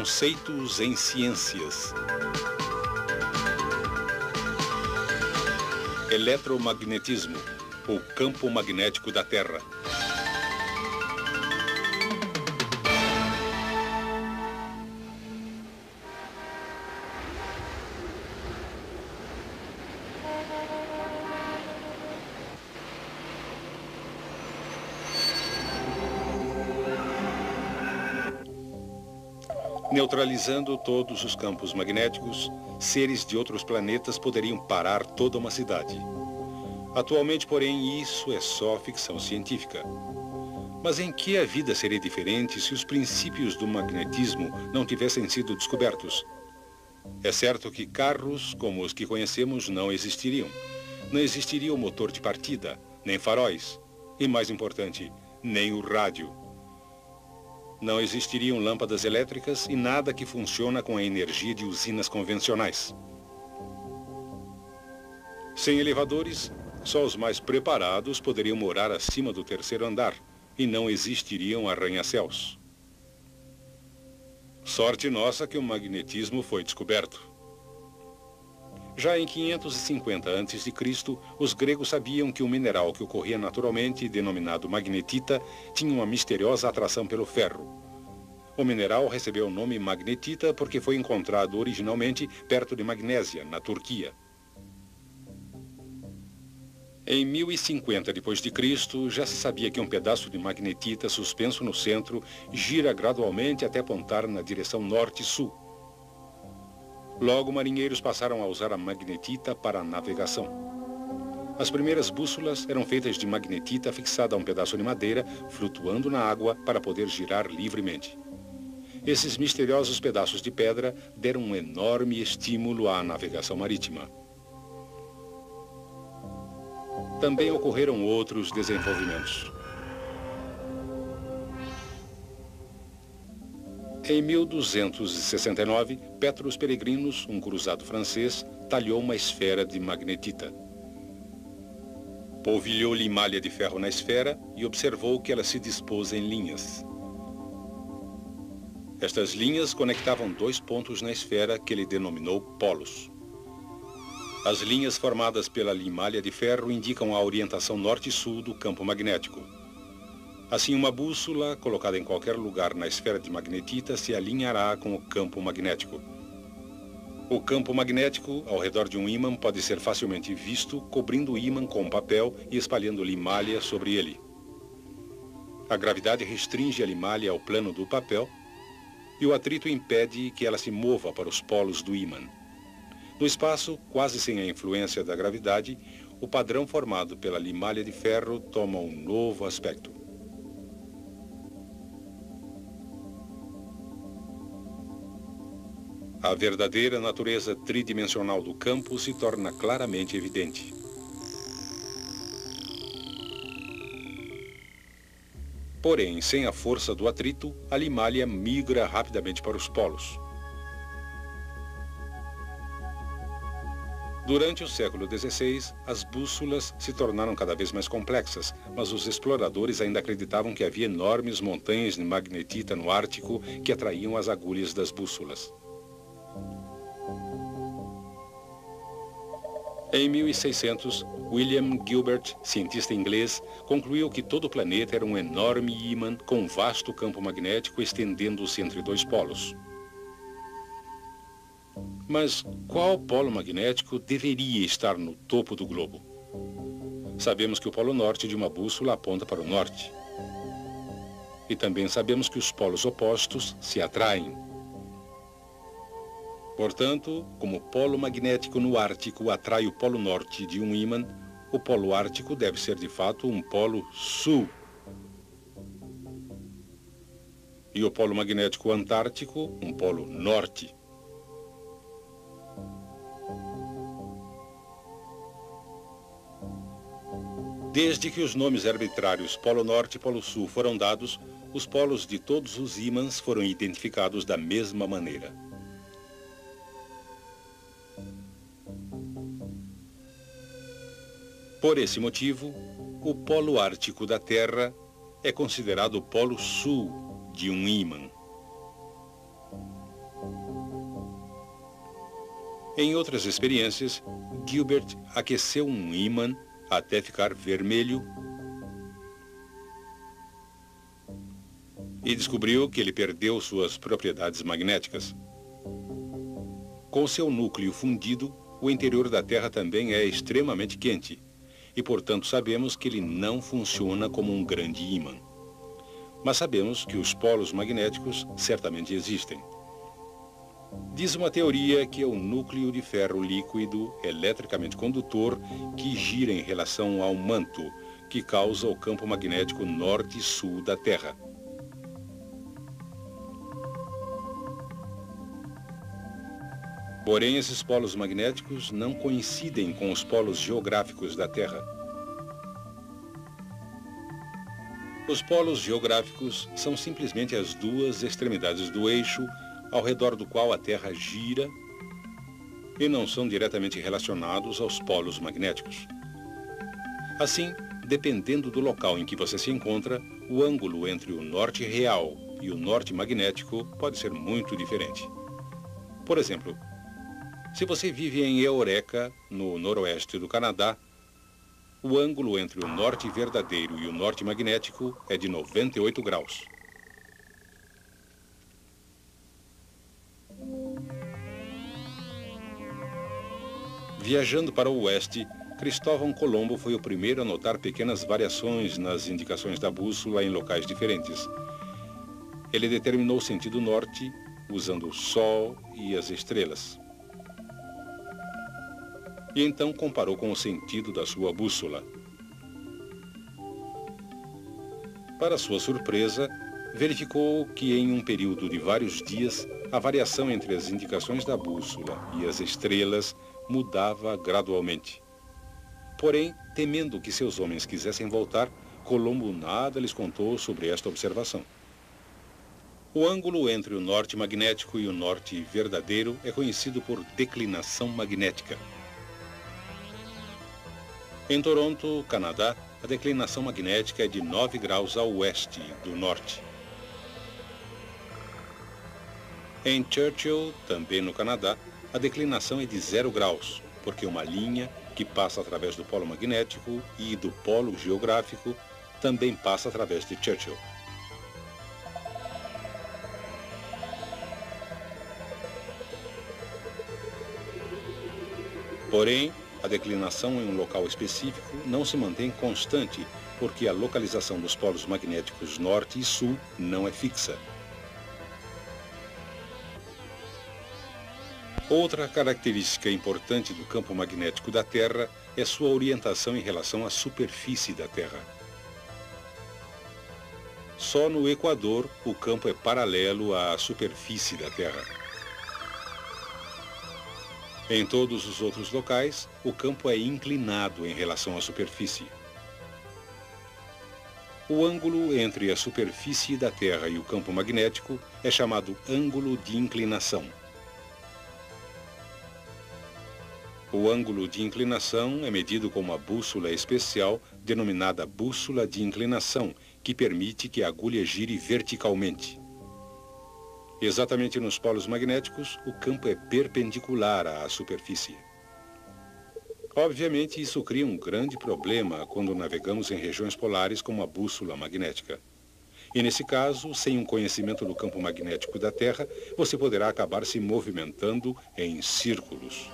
Conceitos em ciências. Eletromagnetismo, ou campo magnético da Terra. Neutralizando todos os campos magnéticos, seres de outros planetas poderiam parar toda uma cidade. Atualmente, porém, isso é só ficção científica. Mas em que a vida seria diferente se os princípios do magnetismo não tivessem sido descobertos? É certo que carros como os que conhecemos não existiriam. Não existiria o motor de partida, nem faróis. E, mais importante, nem o rádio. Não existiriam lâmpadas elétricas e nada que funciona com a energia de usinas convencionais. Sem elevadores, só os mais preparados poderiam morar acima do terceiro andar e não existiriam arranha-céus. Sorte nossa que o magnetismo foi descoberto. Já em 550 a.C., os gregos sabiam que o mineral que ocorria naturalmente, denominado magnetita, tinha uma misteriosa atração pelo ferro. O mineral recebeu o nome magnetita porque foi encontrado originalmente perto de Magnésia, na Turquia. Em 1050 d.C., já se sabia que um pedaço de magnetita suspenso no centro gira gradualmente até apontar na direção norte-sul. Logo, marinheiros passaram a usar a magnetita para a navegação. As primeiras bússolas eram feitas de magnetita fixada a um pedaço de madeira, flutuando na água para poder girar livremente. Esses misteriosos pedaços de pedra deram um enorme estímulo à navegação marítima. Também ocorreram outros desenvolvimentos. Em 1269, Petrus Peregrinus, um cruzado francês, talhou uma esfera de magnetita. Polvilhou-lhe malha de ferro na esfera e observou que ela se dispôs em linhas. Estas linhas conectavam dois pontos na esfera que ele denominou polos. As linhas formadas pela limalha de ferro indicam a orientação norte e sul do campo magnético. Assim, uma bússola, colocada em qualquer lugar na esfera de magnetita, se alinhará com o campo magnético. O campo magnético, ao redor de um ímã, pode ser facilmente visto, cobrindo o ímã com papel e espalhando limalha sobre ele. A gravidade restringe a limalha ao plano do papel e o atrito impede que ela se mova para os polos do ímã. No espaço, quase sem a influência da gravidade, o padrão formado pela limalha de ferro toma um novo aspecto. A verdadeira natureza tridimensional do campo se torna claramente evidente. Porém, sem a força do atrito, a limalha migra rapidamente para os polos. Durante o século XVI, as bússolas se tornaram cada vez mais complexas, mas os exploradores ainda acreditavam que havia enormes montanhas de magnetita no Ártico que atraíam as agulhas das bússolas. Em 1600, William Gilbert, cientista inglês, concluiu que todo o planeta era um enorme ímã com um vasto campo magnético estendendo-se entre dois polos. Mas qual polo magnético deveria estar no topo do globo? Sabemos que o polo norte de uma bússola aponta para o norte. E também sabemos que os polos opostos se atraem. Portanto, como o polo magnético no Ártico atrai o polo norte de um ímã, o polo ártico deve ser de fato um polo sul. E o polo magnético antártico, um polo norte. Desde que os nomes arbitrários Polo Norte e Polo Sul foram dados, os polos de todos os ímãs foram identificados da mesma maneira. Por esse motivo, o polo ártico da Terra é considerado o polo sul de um ímã. Em outras experiências, Gilbert aqueceu um ímã até ficar vermelho e descobriu que ele perdeu suas propriedades magnéticas. Com seu núcleo fundido, o interior da Terra também é extremamente quente e, portanto, sabemos que ele não funciona como um grande ímã. Mas sabemos que os polos magnéticos certamente existem. Diz uma teoria que é o núcleo de ferro líquido eletricamente condutor que gira em relação ao manto, que causa o campo magnético norte e sul da Terra. Porém, esses polos magnéticos não coincidem com os polos geográficos da Terra. Os polos geográficos são simplesmente as duas extremidades do eixo ao redor do qual a Terra gira e não são diretamente relacionados aos polos magnéticos. Assim, dependendo do local em que você se encontra, o ângulo entre o norte real e o norte magnético pode ser muito diferente. Por exemplo, se você vive em Eureka, no noroeste do Canadá, o ângulo entre o norte verdadeiro e o norte magnético é de 98 graus. Viajando para o oeste, Cristóvão Colombo foi o primeiro a notar pequenas variações nas indicações da bússola em locais diferentes. Ele determinou o sentido norte usando o Sol e as estrelas. E então comparou com o sentido da sua bússola. Para sua surpresa, verificou que em um período de vários dias, a variação entre as indicações da bússola e as estrelas mudava gradualmente. Porém, temendo que seus homens quisessem voltar, Colombo nada lhes contou sobre esta observação. O ângulo entre o norte magnético e o norte verdadeiro é conhecido por declinação magnética. Em Toronto, Canadá, a declinação magnética é de 9 graus a oeste do norte. Em Churchill, também no Canadá, a declinação é de 0 graus, porque uma linha que passa através do polo magnético e do polo geográfico também passa através de Churchill. Porém, a declinação em um local específico não se mantém constante, porque a localização dos polos magnéticos norte e sul não é fixa. Outra característica importante do campo magnético da Terra é sua orientação em relação à superfície da Terra. Só no Equador o campo é paralelo à superfície da Terra. Em todos os outros locais, o campo é inclinado em relação à superfície. O ângulo entre a superfície da Terra e o campo magnético é chamado ângulo de inclinação. O ângulo de inclinação é medido com uma bússola especial denominada bússola de inclinação, que permite que a agulha gire verticalmente. Exatamente nos polos magnéticos, o campo é perpendicular à superfície. Obviamente, isso cria um grande problema quando navegamos em regiões polares com uma bússola magnética. E nesse caso, sem um conhecimento do campo magnético da Terra, você poderá acabar se movimentando em círculos.